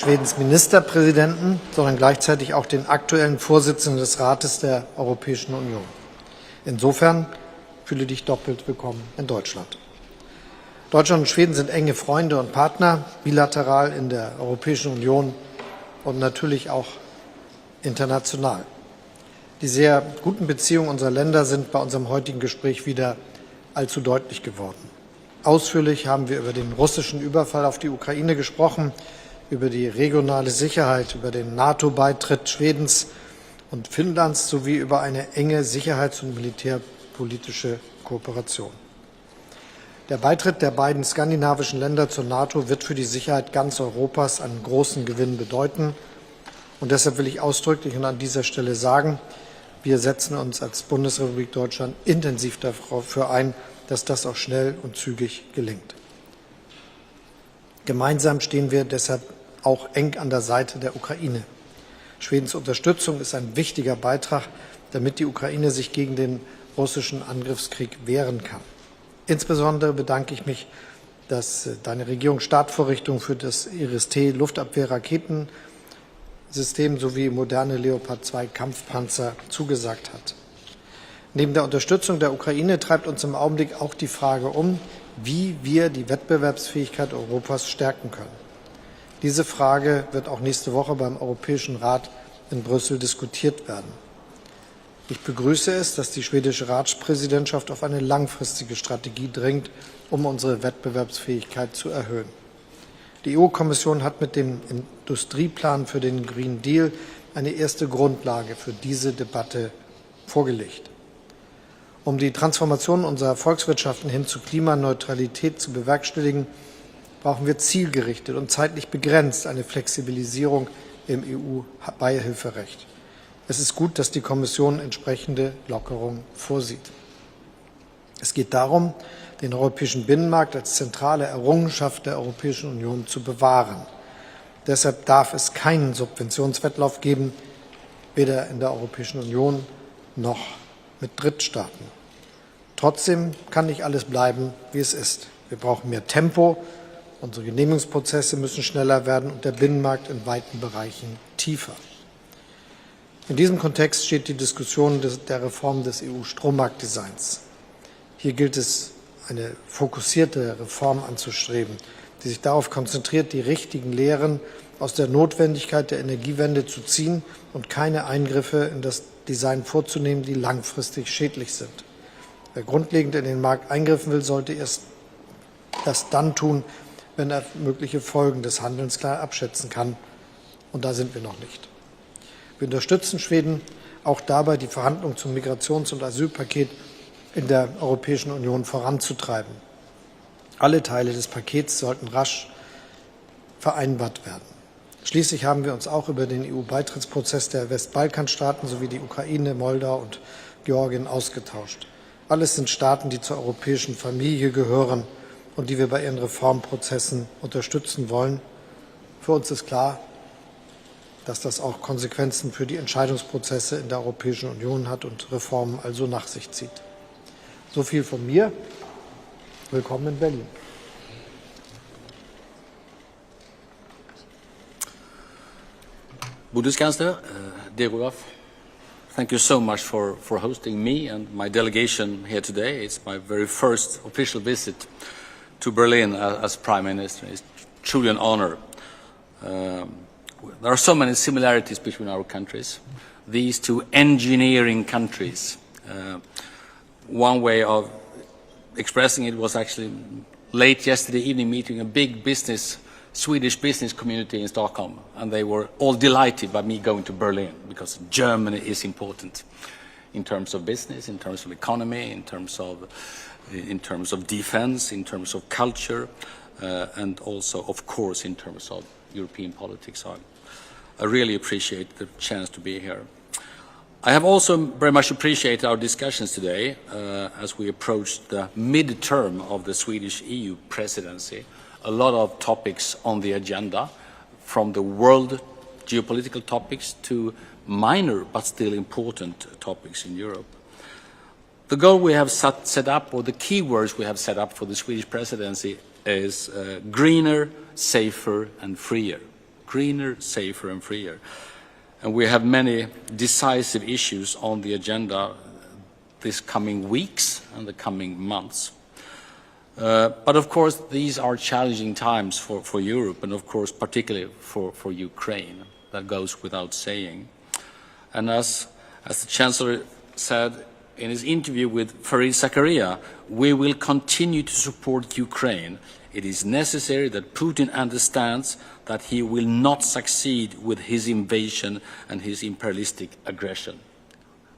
Schwedens Ministerpräsidenten, sondern gleichzeitig auch den aktuellen Vorsitzenden des Rates der Europäischen Union. Insofern fühle dich doppelt willkommen in Deutschland. Deutschland und Schweden sind enge Freunde und Partner, bilateral in der Europäischen Union und natürlich auch international. Die sehr guten Beziehungen unserer Länder sind bei unserem heutigen Gespräch wieder allzu deutlich geworden. Ausführlich haben wir über den russischen Überfall auf die Ukraine gesprochen, über die regionale Sicherheit, über den NATO-Beitritt Schwedens und Finnlands sowie über eine enge sicherheits- und militärpolitische Kooperation. Der Beitritt der beiden skandinavischen Länder zur NATO wird für die Sicherheit ganz Europas einen großen Gewinn bedeuten. Und deshalb will ich ausdrücklich und an dieser Stelle sagen, wir setzen uns als Bundesrepublik Deutschland intensiv dafür ein, dass das auch schnell und zügig gelingt. Gemeinsam stehen wir deshalb auch eng an der Seite der Ukraine. Schwedens Unterstützung ist ein wichtiger Beitrag, damit die Ukraine sich gegen den russischen Angriffskrieg wehren kann. Insbesondere bedanke ich mich, dass deine Regierung Startvorrichtungen für das IRIS-T-Luftabwehr-Raketensystem sowie moderne Leopard 2 Kampfpanzer zugesagt hat. Neben der Unterstützung der Ukraine treibt uns im Augenblick auch die Frage um, wie wir die Wettbewerbsfähigkeit Europas stärken können. Diese Frage wird auch nächste Woche beim Europäischen Rat in Brüssel diskutiert werden. Ich begrüße es, dass die schwedische Ratspräsidentschaft auf eine langfristige Strategie dringt, um unsere Wettbewerbsfähigkeit zu erhöhen. Die EU-Kommission hat mit dem Industrieplan für den Green Deal eine erste Grundlage für diese Debatte vorgelegt. Um die Transformation unserer Volkswirtschaften hin zu Klimaneutralität zu bewerkstelligen, brauchen wir zielgerichtet und zeitlich begrenzt eine Flexibilisierung im EU-Beihilferecht. Es ist gut, dass die Kommission entsprechende Lockerungen vorsieht. Es geht darum, den europäischen Binnenmarkt als zentrale Errungenschaft der Europäischen Union zu bewahren. Deshalb darf es keinen Subventionswettlauf geben, weder in der Europäischen Union noch mit Drittstaaten. Trotzdem kann nicht alles bleiben, wie es ist. Wir brauchen mehr Tempo. Unsere Genehmigungsprozesse müssen schneller werden und der Binnenmarkt in weiten Bereichen tiefer. In diesem Kontext steht die Diskussion der Reform des EU-Strommarktdesigns. Hier gilt es, eine fokussierte Reform anzustreben, die sich darauf konzentriert, die richtigen Lehren aus der Notwendigkeit der Energiewende zu ziehen und keine Eingriffe in das Design vorzunehmen, die langfristig schädlich sind. Wer grundlegend in den Markt eingreifen will, sollte erst das dann tun, wenn er mögliche Folgen des Handelns klar abschätzen kann. Und da sind wir noch nicht. Wir unterstützen Schweden auch dabei, die Verhandlungen zum Migrations- und Asylpaket in der Europäischen Union voranzutreiben. Alle Teile des Pakets sollten rasch vereinbart werden. Schließlich haben wir uns auch über den EU-Beitrittsprozess der Westbalkanstaaten sowie die Ukraine, Moldau und Georgien ausgetauscht. Alles sind Staaten, die zur europäischen Familie gehören und die wir bei ihren Reformprozessen unterstützen wollen. Für uns ist klar, dass das auch Konsequenzen für die Entscheidungsprozesse in der Europäischen Union hat und Reformen also nach sich zieht. So viel von mir. Willkommen in Berlin. Bundeskanzler, dear Olaf, thank you so much for hosting me and my delegation here today. It's my very first official visit to Berlin as Prime Minister. It's truly an honor. There are so many similarities between our countries. These two engineering countries. One way of expressing it was actually late yesterday evening meeting a big Swedish business community in Stockholm, and they were all delighted by me going to Berlin because Germany is important in terms of business, in terms of economy, in terms of defense, in terms of culture, and also, of course, in terms of European politics. So I really appreciate the chance to be here. I have also very much appreciated our discussions today as we approach the mid-term of the Swedish EU presidency. A lot of topics on the agenda, from the world geopolitical topics to minor but still important topics in Europe. The goal we have set up, or the keywords we have set up for the Swedish presidency, is greener, safer and freer. greener, safer and freer. And we have many decisive issues on the agenda this coming weeks and the coming months. But of course, these are challenging times for Europe and of course, particularly for Ukraine. That goes without saying. And as the Chancellor said in his interview with Fareed Zakaria, we will continue to support Ukraine. It is necessary that Putin understands that he will not succeed with his invasion and his imperialistic aggression.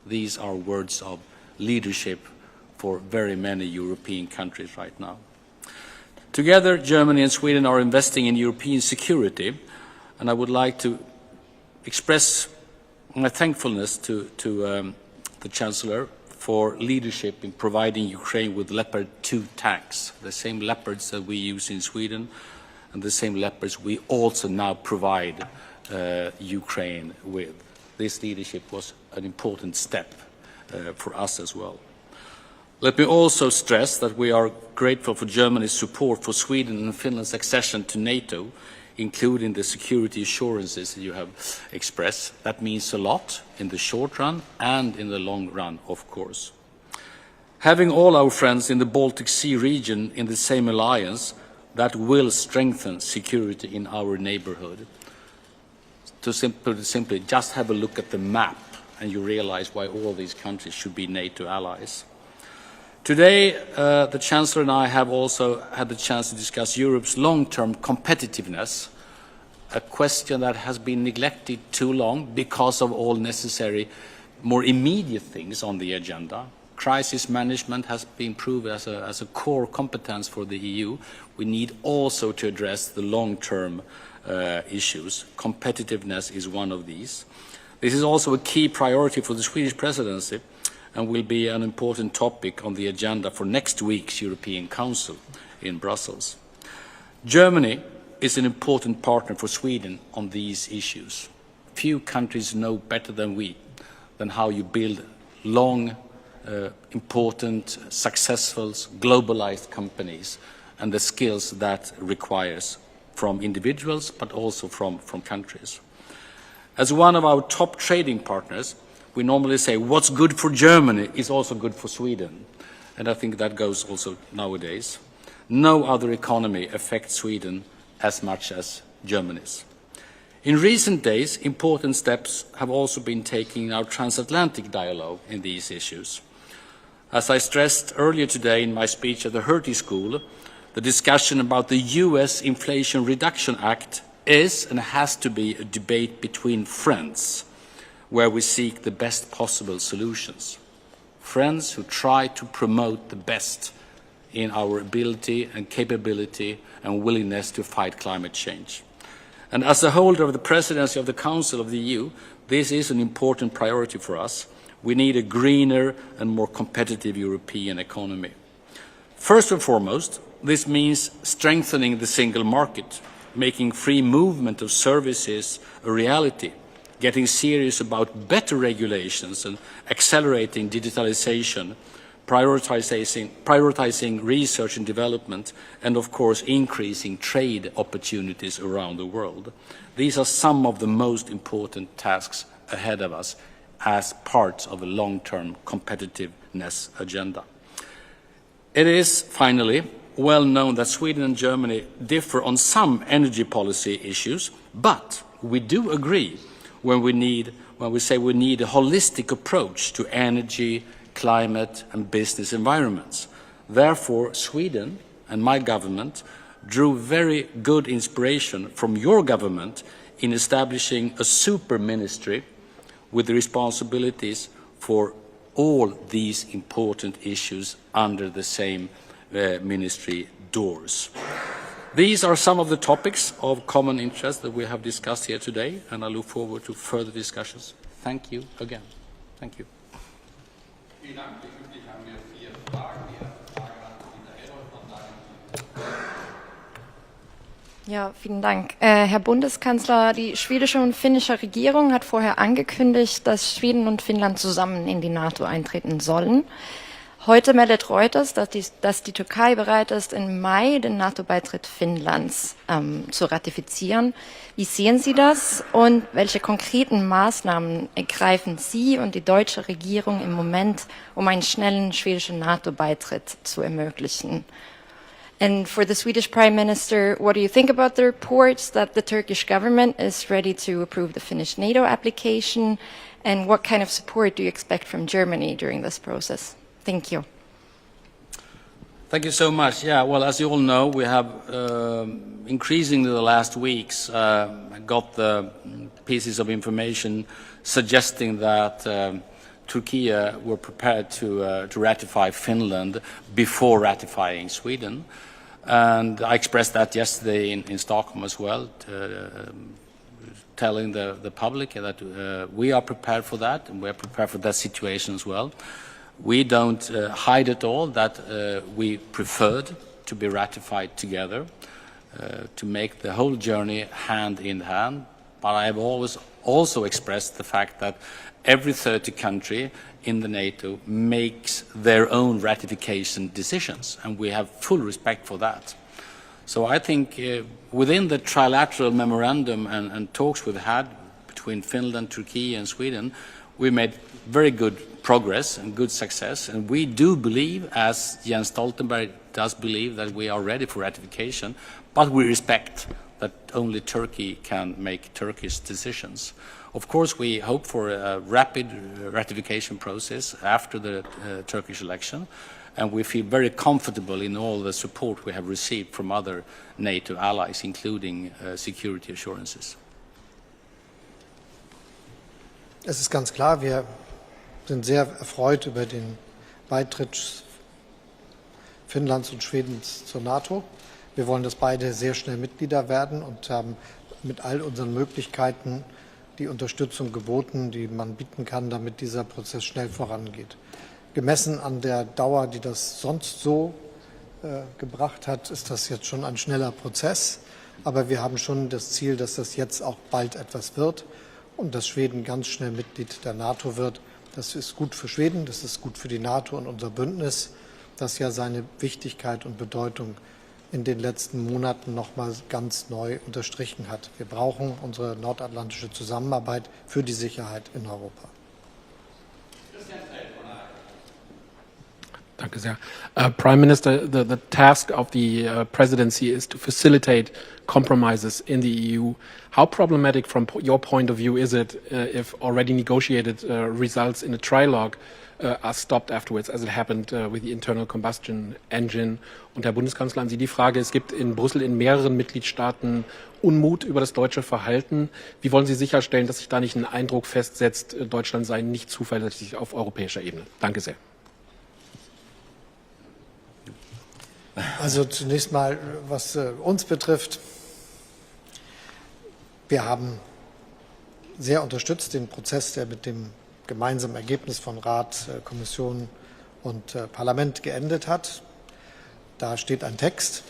These are words of leadership for very many European countries right now. Together, Germany and Sweden are investing in European security, and I would like to express my thankfulness to the Chancellor for leadership in providing Ukraine with Leopard 2 tanks, the same Leopards that we use in Sweden and the same Leopards we also now provide Ukraine with. This leadership was an important step for us as well. Let me also stress that we are grateful for Germany's support for Sweden and Finland's accession to NATO, including the security assurances that you have expressed. That means a lot in the short run and in the long run, of course. Having all our friends in the Baltic Sea region in the same alliance, that will strengthen security in our neighborhood. To simply just have a look at the map and you realize why all these countries should be NATO allies. Today, the Chancellor and I have also had the chance to discuss Europe's long-term competitiveness, a question that has been neglected too long because of all necessary, more immediate things on the agenda. Crisis management has been proved as a core competence for the EU. We need also to address the long-term issues. Competitiveness is one of these. This is also a key priority for the Swedish presidency, and will be an important topic on the agenda for next week's European Council in Brussels. Germany is an important partner for Sweden on these issues. Few countries know better than we how you build long, important, successful, globalized companies and the skills that requires from individuals but also from countries. As one of our top trading partners, we normally say what's good for Germany is also good for Sweden. And I think that goes also nowadays. No other economy affects Sweden as much as Germany's. In recent days, important steps have also been taken in our transatlantic dialogue in these issues. As I stressed earlier today in my speech at the Hertie School, the discussion about the US Inflation Reduction Act is and has to be a debate between friends, where we seek the best possible solutions. Friends who try to promote the best in our ability and capability and willingness to fight climate change. And as a holder of the presidency of the Council of the EU, this is an important priority for us. We need a greener and more competitive European economy. First and foremost, this means strengthening the single market, making free movement of services a reality, getting serious about better regulations and accelerating digitalization, prioritizing research and development, and of course increasing trade opportunities around the world. These are some of the most important tasks ahead of us as part of a long-term competitiveness agenda. It is, finally, well known that Sweden and Germany differ on some energy policy issues, but we do agree when we say we need a holistic approach to energy, climate and business environments. Therefore, Sweden and my government drew very good inspiration from your government in establishing a super ministry with the responsibilities for all these important issues under the same ministry doors. These are some of the topics of common interest that we have discussed here today, and I look forward to further discussions. Thank you again. Thank you. Ja, vielen Dank. Herr Bundeskanzler, die schwedische und finnische Regierung hat vorher angekündigt, dass Schweden und Finnland zusammen in die NATO eintreten sollen. Heute meldet Reuters, dass die Türkei bereit ist, im Mai den NATO-Beitritt Finnlands zu ratifizieren. Wie sehen Sie das und welche konkreten Maßnahmen ergreifen Sie und die deutsche Regierung im Moment, um einen schnellen schwedischen NATO-Beitritt zu ermöglichen? And for the Swedish Prime Minister, what do you think about the reports that the Turkish government is ready to approve the Finnish NATO application? And what kind of support do you expect from Germany during this process? Thank you. Thank you so much. Yeah, well, as you all know, we have increasingly the last weeks got the pieces of information suggesting that Turkey were prepared to ratify Finland before ratifying Sweden. And I expressed that yesterday in Stockholm as well, telling the public that we are prepared for that, and we are prepared for that situation as well. We don't hide at all that we preferred to be ratified together, to make the whole journey hand in hand. But I have always also expressed the fact that every 30 country in the NATO makes their own ratification decisions, and we have full respect for that. So I think within the trilateral memorandum and talks we've had between Finland, Turkey and Sweden, we made very good progress and good success, and we do believe, as Jens Stoltenberg does believe, that we are ready for ratification, but we respect that only Turkey can make Turkish decisions. Of course, we hope for a rapid ratification process after the Turkish election, and we feel very comfortable in all the support we have received from other NATO allies, including security assurances. Es ist ganz klar, wir sind sehr erfreut über den Beitritt Finnlands und Schwedens zur NATO. Wir wollen, dass beide sehr schnell Mitglieder werden und haben mit all unseren Möglichkeiten die Unterstützung geboten, die man bieten kann, damit dieser Prozess schnell vorangeht. Gemessen an der Dauer, die das sonst so gebracht hat, ist das jetzt schon ein schneller Prozess. Aber wir haben schon das Ziel, dass das jetzt auch bald etwas wird und dass Schweden ganz schnell Mitglied der NATO wird. Das ist gut für Schweden, das ist gut für die NATO und unser Bündnis, das ja seine Wichtigkeit und Bedeutung in den letzten Monaten noch mal ganz neu unterstrichen hat. Wir brauchen unsere nordatlantische Zusammenarbeit für die Sicherheit in Europa. Danke sehr. Prime Minister, the task of the presidency is to facilitate compromises in the EU. How problematic from your point of view is it if already negotiated results in a trilogue are stopped afterwards, as it happened with the internal combustion engine? Und Herr Bundeskanzler, an Sie die Frage, es gibt in Brüssel in mehreren Mitgliedstaaten Unmut über das deutsche Verhalten. Wie wollen Sie sicherstellen, dass sich da nicht ein Eindruck festsetzt, Deutschland sei nicht zuverlässig auf europäischer Ebene? Danke sehr. Also zunächst mal, was uns betrifft, wir haben sehr unterstützt den Prozess, der mit dem gemeinsamen Ergebnis von Rat, Kommission und Parlament geendet hat. Da steht ein Text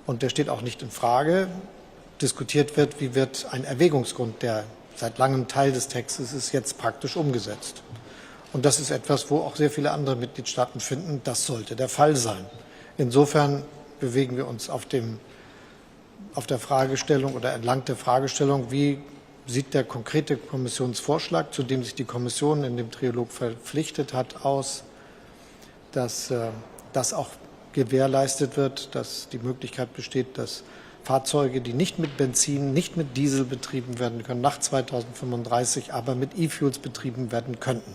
und der steht auch nicht in Frage. Diskutiert wird, wie wird ein Erwägungsgrund, der seit langem Teil des Textes ist, jetzt praktisch umgesetzt. Und das ist etwas, wo auch sehr viele andere Mitgliedstaaten finden, das sollte der Fall sein. Insofern bewegen wir uns auf der Fragestellung oder entlang der Fragestellung, wie sieht der konkrete Kommissionsvorschlag, zu dem sich die Kommission in dem Trilog verpflichtet hat, aus, dass das auch gewährleistet wird, dass die Möglichkeit besteht, dass Fahrzeuge, die nicht mit Benzin, nicht mit Diesel betrieben werden können, nach 2035 aber mit E-Fuels betrieben werden könnten.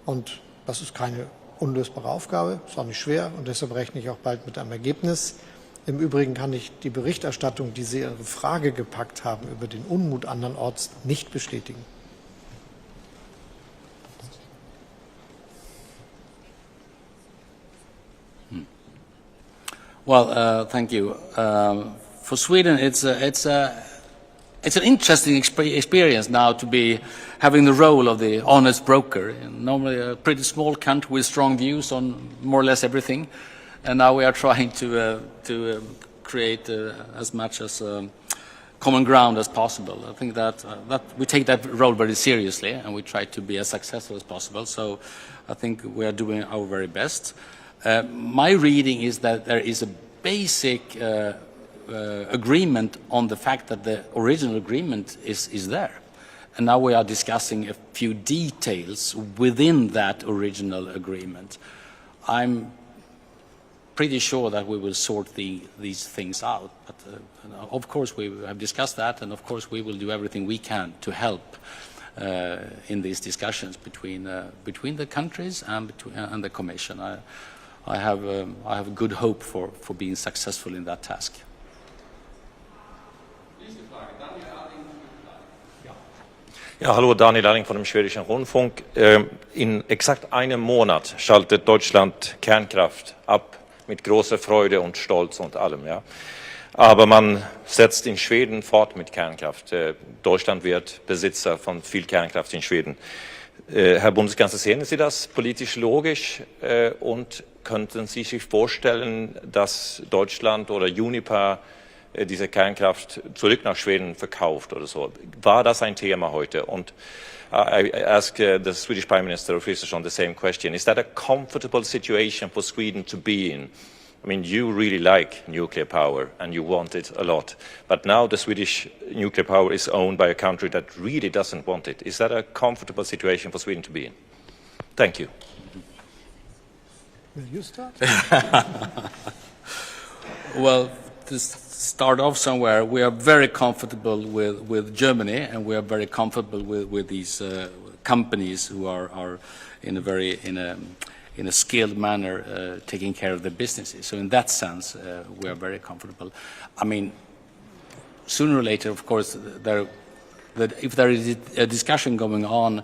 Und das ist keine unlösbare Aufgabe, ist auch nicht schwer und deshalb rechne ich auch bald mit einem Ergebnis. Im Übrigen kann ich die Berichterstattung, die Sie in Ihre Frage gepackt haben, über den Unmut andernorts nicht bestätigen. Well, thank you. For Sweden, it's an interesting experience now to be having the role of the honest broker. Normally a pretty small country with strong views on more or less everything, and now we are trying to create as much as common ground as possible. I think that we take that role very seriously, and we try to be as successful as possible. So I think we are doing our very best. My reading is that there is a basic agreement on the fact that the original agreement is there. And now we are discussing a few details within that original agreement. I'm pretty sure that we will sort these things out. But of course we have discussed that, and of course we will do everything we can to help in these discussions between the countries and the Commission. I have good hope for being successful in that task. Ja, hallo, Daniel Lalling von dem schwedischen Rundfunk. In exakt einem Monat schaltet Deutschland Kernkraft ab, mit großer Freude und Stolz und allem. Ja. Aber man setzt in Schweden fort mit Kernkraft. Deutschland wird Besitzer von viel Kernkraft in Schweden. Herr Bundeskanzler, sehen Sie das politisch logisch und könnten Sie sich vorstellen, dass Deutschland oder Uniper diese Kernkraft zurück nach Schweden verkauft oder so? War das ein Thema heute? Und I ask the Swedish Prime Minister officials on the same question. Is that a comfortable situation for Sweden to be in? I mean, you really like nuclear power and you want it a lot. But now the Swedish nuclear power is owned by a country that really doesn't want it. Is that a comfortable situation for Sweden to be in? Thank you. Will you start? Well, to start off somewhere, we are very comfortable with Germany, and we are very comfortable with these companies who are in a skilled manner taking care of their businesses. So in that sense, we are very comfortable. I mean, sooner or later, of course, if there is a discussion going on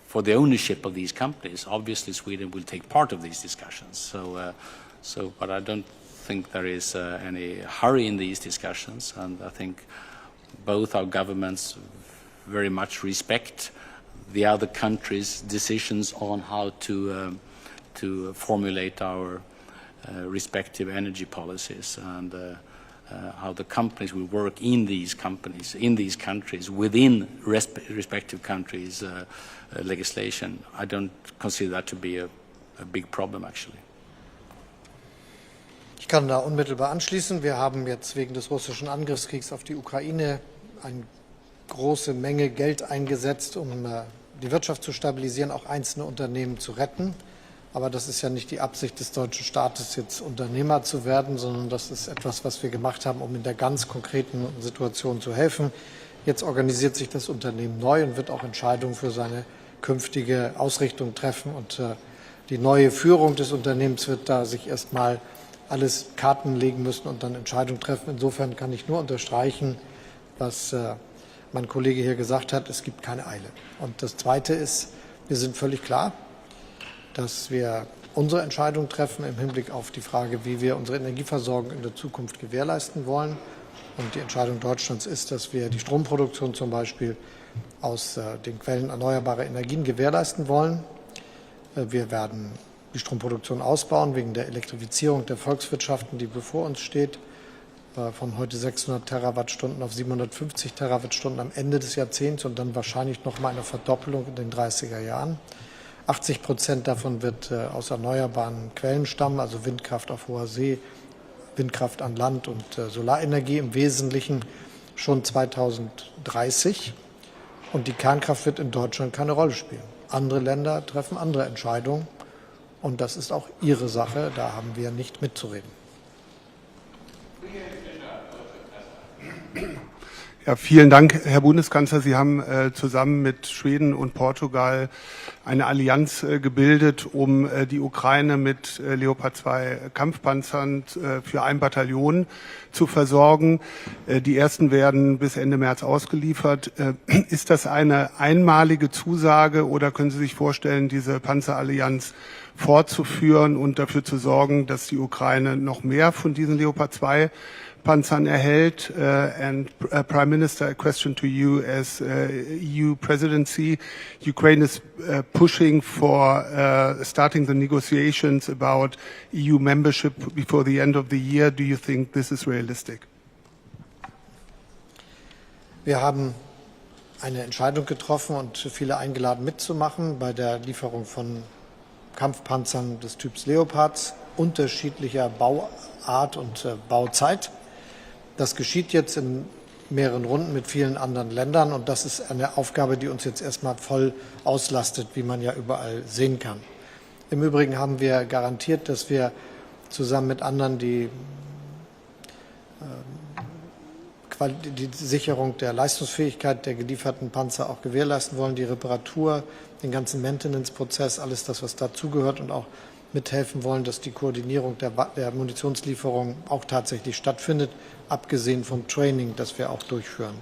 for the ownership of these companies, obviously Sweden will take part of these discussions. But I don't think there is any hurry in these discussions, and I think both our governments very much respect the other countries' decisions on how to formulate our respective energy policies, and how the companies will work in these countries, within respective countries' legislation. I don't consider that to be a big problem, actually. Ich kann da unmittelbar anschließen. Wir haben jetzt wegen des russischen Angriffskriegs auf die Ukraine eine große Menge Geld eingesetzt, um die Wirtschaft zu stabilisieren, auch einzelne Unternehmen zu retten. Aber das ist ja nicht die Absicht des deutschen Staates, jetzt Unternehmer zu werden, sondern das ist etwas, was wir gemacht haben, um in der ganz konkreten Situation zu helfen. Jetzt organisiert sich das Unternehmen neu und wird auch Entscheidungen für seine künftige Ausrichtung treffen. Und die neue Führung des Unternehmens wird da sich erstmal alles Karten legen müssen und dann Entscheidungen treffen. Insofern kann ich nur unterstreichen, was mein Kollege hier gesagt hat. Es gibt keine Eile. Und das Zweite ist, wir sind völlig klar, dass wir unsere Entscheidung treffen im Hinblick auf die Frage, wie wir unsere Energieversorgung in der Zukunft gewährleisten wollen. Und die Entscheidung Deutschlands ist, dass wir die Stromproduktion zum Beispiel aus den Quellen erneuerbarer Energien gewährleisten wollen. Wir werden die Stromproduktion ausbauen wegen der Elektrifizierung der Volkswirtschaften, die bevor uns steht, von heute 600 Terawattstunden auf 750 Terawattstunden am Ende des Jahrzehnts und dann wahrscheinlich noch mal eine Verdoppelung in den 30er Jahren. 80% davon wird aus erneuerbaren Quellen stammen, also Windkraft auf hoher See, Windkraft an Land und Solarenergie im Wesentlichen schon 2030. Und die Kernkraft wird in Deutschland keine Rolle spielen. Andere Länder treffen andere Entscheidungen. Und das ist auch ihre Sache, da haben wir nicht mitzureden. Ja, vielen Dank, Herr Bundeskanzler. Sie haben zusammen mit Schweden und Portugal eine Allianz gebildet, um die Ukraine mit Leopard 2 Kampfpanzern für ein Bataillon zu versorgen. Die ersten werden bis Ende März ausgeliefert. Ist das eine einmalige Zusage oder können Sie sich vorstellen, diese Panzerallianz fortzuführen und dafür zu sorgen, dass die Ukraine noch mehr von diesen Leopard 2 Panzern erhält? And Prime Minister, a question to you as EU presidency. Ukraine is pushing for starting the negotiations about EU membership before the end of the year. Do you think this is realistic? Wir haben eine Entscheidung getroffen und viele eingeladen mitzumachen bei der Lieferung von Kampfpanzern des Typs Leopards, unterschiedlicher Bauart und Bauzeit. Das geschieht jetzt in mehreren Runden mit vielen anderen Ländern und das ist eine Aufgabe, die uns jetzt erstmal voll auslastet, wie man ja überall sehen kann. Im Übrigen haben wir garantiert, dass wir zusammen mit anderen die Sicherung der Leistungsfähigkeit der gelieferten Panzer auch gewährleisten wollen, die Reparatur, den ganzen Maintenance-Prozess, alles das, was dazugehört und auch mithelfen wollen, dass die Koordinierung der Munitionslieferung auch tatsächlich stattfindet, abgesehen vom Training, das wir auch durchführen.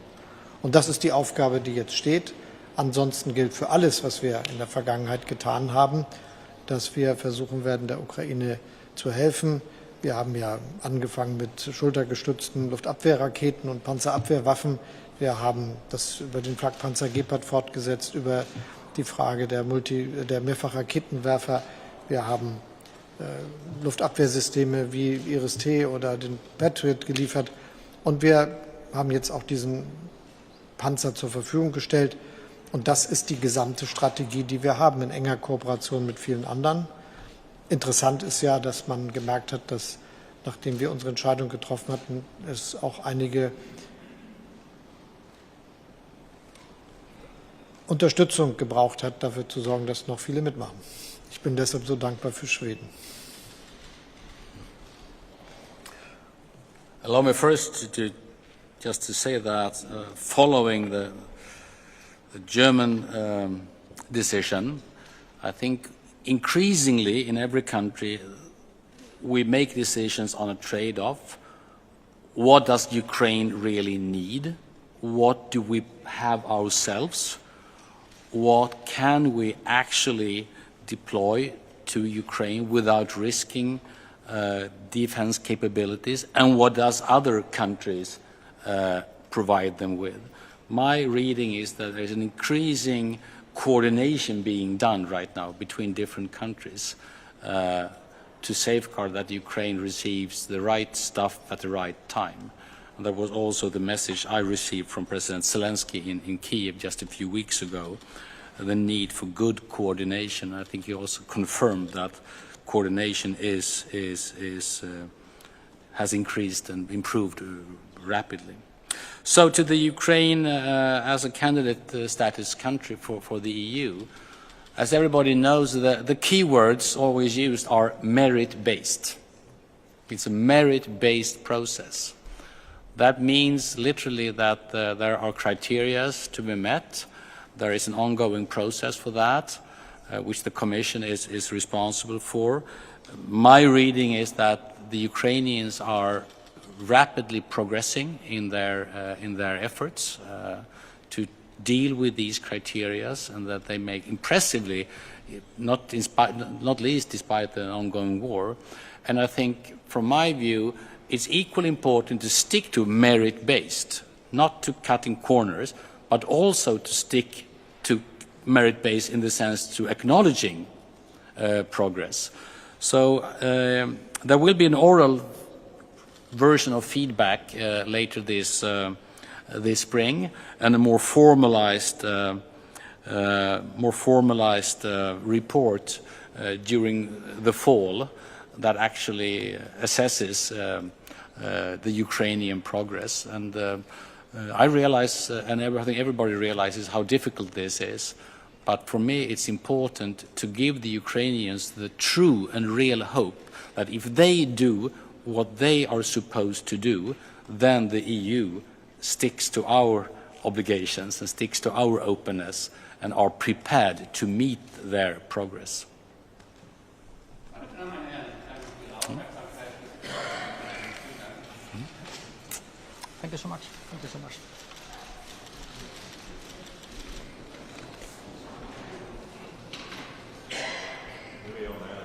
Und das ist die Aufgabe, die jetzt steht. Ansonsten gilt für alles, was wir in der Vergangenheit getan haben, dass wir versuchen werden, der Ukraine zu helfen. Wir haben ja angefangen mit schultergestützten Luftabwehrraketen und Panzerabwehrwaffen. Wir haben das über den Flakpanzer Gepard fortgesetzt, über die Frage der Mehrfachraketenwerfer. Wir haben Luftabwehrsysteme wie Iris-T oder den Patriot geliefert. Und wir haben jetzt auch diesen Panzer zur Verfügung gestellt. Und das ist die gesamte Strategie, die wir haben, in enger Kooperation mit vielen anderen. Interessant ist ja, dass man gemerkt hat, dass, nachdem wir unsere Entscheidung getroffen hatten, es auch einige Unterstützung gebraucht hat, dafür zu sorgen, dass noch viele mitmachen. Ich bin deshalb so dankbar für Schweden. Allow me first just to say that following the German decision, I think increasingly in every country we make decisions on a trade-off. What does Ukraine really need? What do we have ourselves? What can we actually deploy to Ukraine without risking defense capabilities, and what does other countries provide them with? My reading is that there's an increasing coordination being done right now between different countries to safeguard that Ukraine receives the right stuff at the right time. And that was also the message I received from President Zelensky in Kiev just a few weeks ago, the need for good coordination. I think he also confirmed that coordination has increased and improved rapidly. So to the Ukraine as a candidate status country for the EU, as everybody knows, the key words always used are merit-based. It's a merit-based process. That means literally that there are criteria to be met. There is an ongoing process for that, which the Commission is responsible for. My reading is that the Ukrainians are rapidly progressing in their efforts to deal with these criteria, and that they make impressively, not least despite the ongoing war. And I think, from my view, it's equally important to stick to merit-based, not to cutting corners, but also to stick to merit-based in the sense to acknowledging progress. So there will be an oral version of feedback later this spring, and a more formalized report during the fall that actually assesses the Ukrainian progress. And I realize, and I think everybody realizes how difficult this is, but for me it's important to give the Ukrainians the true and real hope that if they do what they are supposed to do, then the EU sticks to our obligations and sticks to our openness and are prepared to meet their progress. Thank you so much. Thank you so much. Nu är jag med.